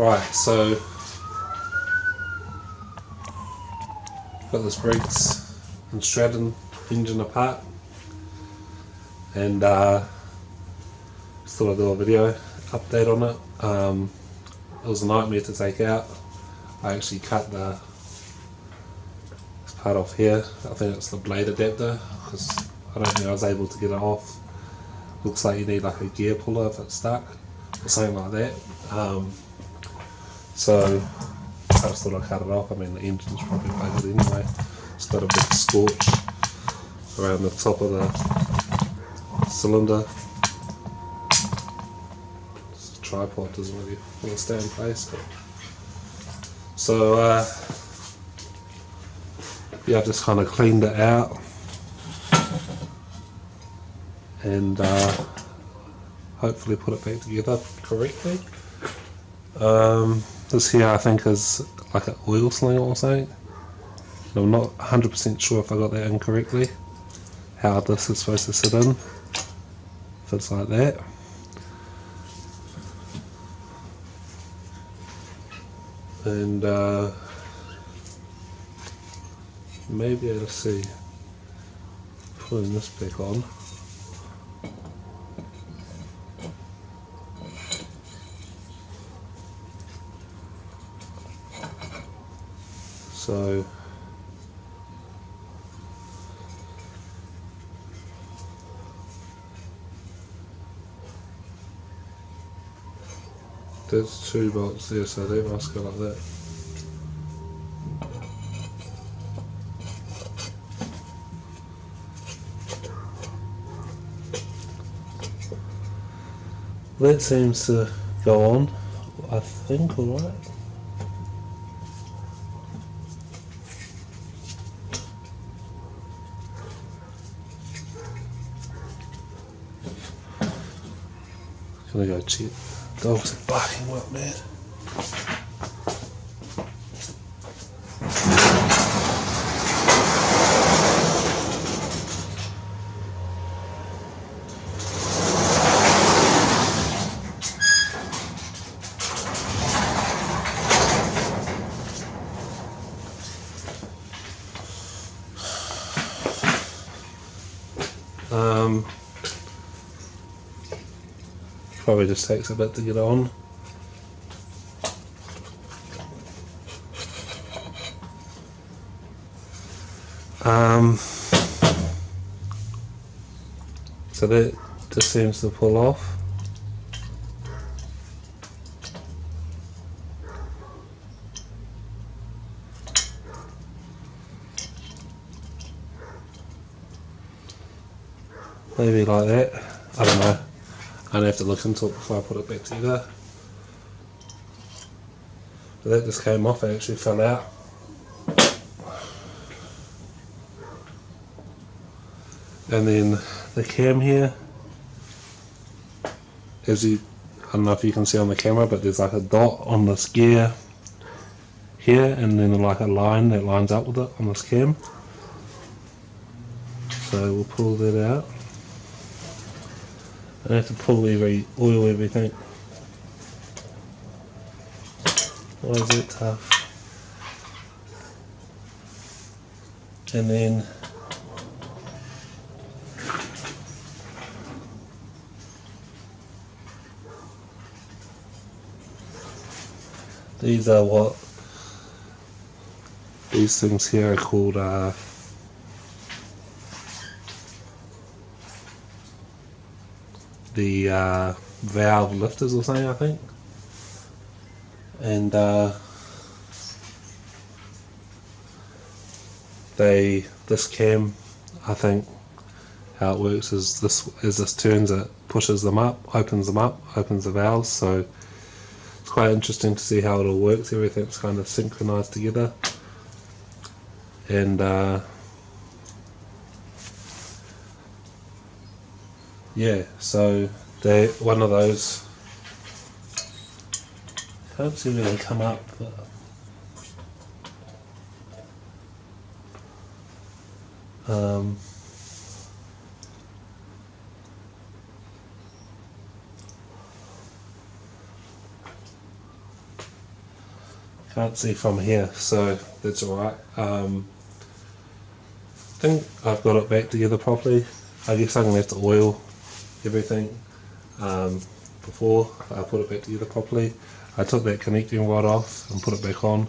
Right, so got this Briggs and Stratton engine apart, and just thought I'd do a video update on it. It was a nightmare to take out. I actually cut this part off here. I think it's the blade adapter, because I don't think I was able to get it off. Looks like you need like a gear puller if it's stuck or something like that. So I just thought I'd cut it off. I mean, the engine's probably buggered anyway. It's got a big scorch around the top of the cylinder. This tripod doesn't really want to stay in place. But so yeah, I just kind of cleaned it out and hopefully put it back together correctly. This here I think is like an oil sling or something. I'm not 100% sure if I got that incorrectly, how this is supposed to sit in, if it's like that. And maybe I'll see, putting this back on. So there's 2 bolts there, so they must go like that. That seems to go on, I think, alright. Gonna go check. Dogs are barking like mad. Probably just takes a bit to get on. So that just seems to pull off. Maybe like that. I don't know. I'd have to look into it before I put it back together. But that just came off, it actually fell out. And then the cam here, as you, I don't know if you can see on the camera, but there's like a dot on this gear here, and then like a line that lines up with it on this cam. So we'll pull that out. I have to oil everything. Why is it tough? And then these are what these things here are called. The valve lifters or something, I think. And this cam, I think how it works is this, as this turns, it pushes them up, opens the valves. So it's quite interesting to see how it all works. Everything's kind of synchronized together. And yeah, so they, one of those, can't see where they come up, but Can't see from here, so that's alright. I think I've got it back together properly. I guess I'm going to have to oil everything before I put it back together properly. I took that connecting rod off and put it back on.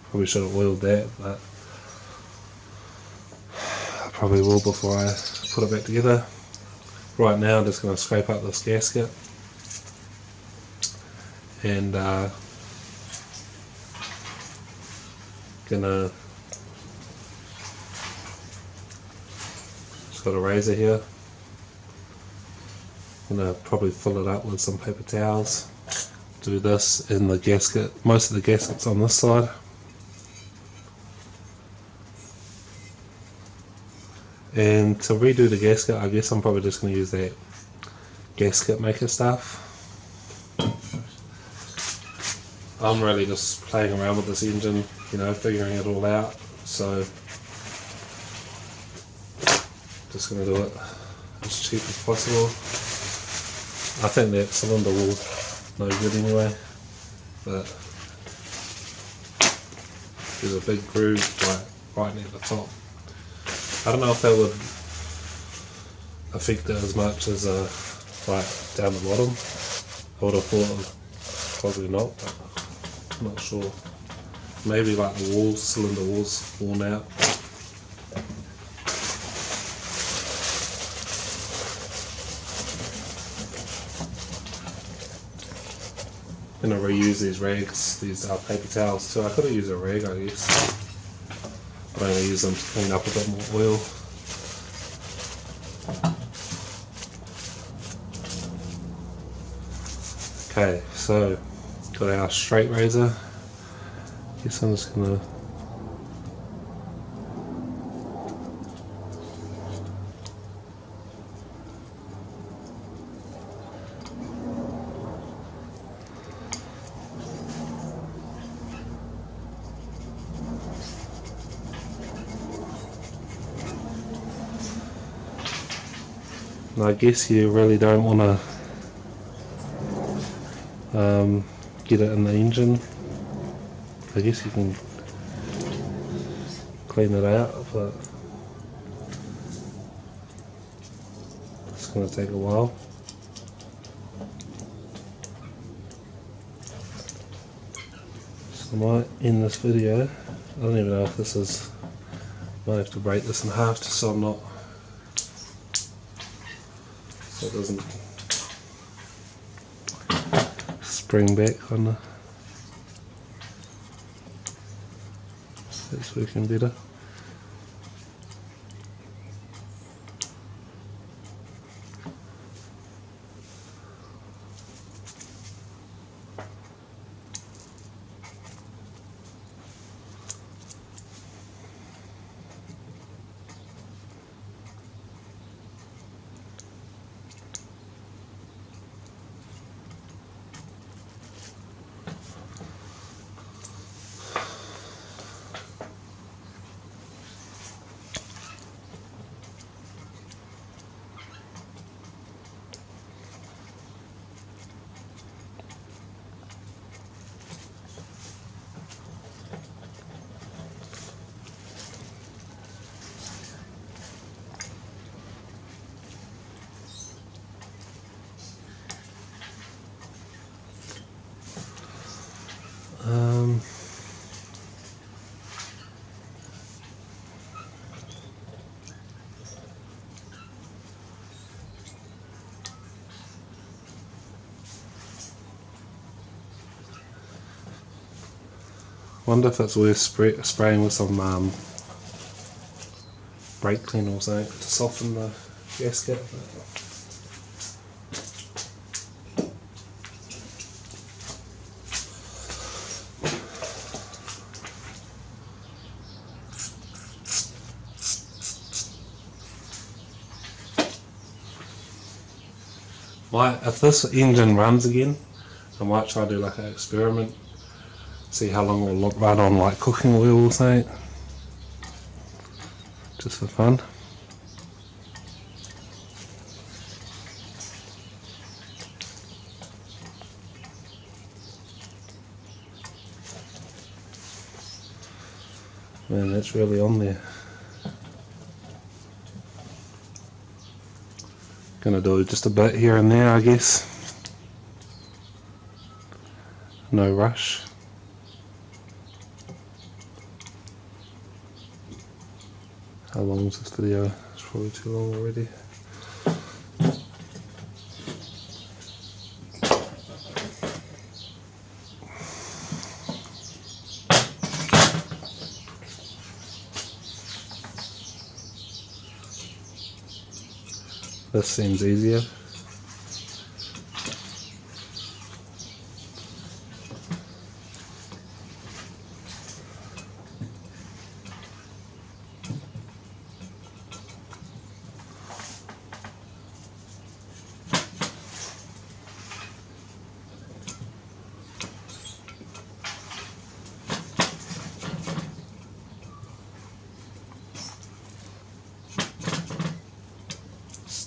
Probably should have oiled that, but I probably will before I put it back together. Right now I'm just going to scrape up this gasket and gonna just got a razor here. Gonna probably fill it up with some paper towels. Do this in the gasket. Most of the gasket's on this side. And to redo the gasket, I guess I'm probably just going to use that gasket maker stuff. I'm really just playing around with this engine, you know, figuring it all out. So, just going to do it as cheap as possible. I think that cylinder will no good anyway, but there's a big groove right near the top. I don't know if that would affect it as much as like down the bottom. I would have thought probably not, but I'm not sure. Maybe like the walls, cylinder walls worn out. I'm going to reuse these rags, these paper towels too. I could have used a rag, I guess. But I'm going to use them to clean up a bit more oil. Okay, so got our straight razor. Guess I'm just going to and I guess you really don't want to get it in the engine. I guess you can clean it out, but it's going to take a while. So I might end this video. I don't even know if this is, I might have to break this in half just so I'm not, so it doesn't spring back on the, that's working better. Wonder if it's worth spraying with some brake cleaner or something to soften the gasket. If this engine runs again, I might try to do like an experiment, see how long it'll run on like cooking oil or something, just for fun. Man, that's really on there. Gonna do just a bit here and there, I guess. No rush. How long is this video? It's probably too long already. This seems easier.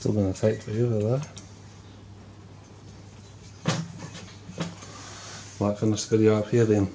Still going to take forever though. Might finish the video up here then.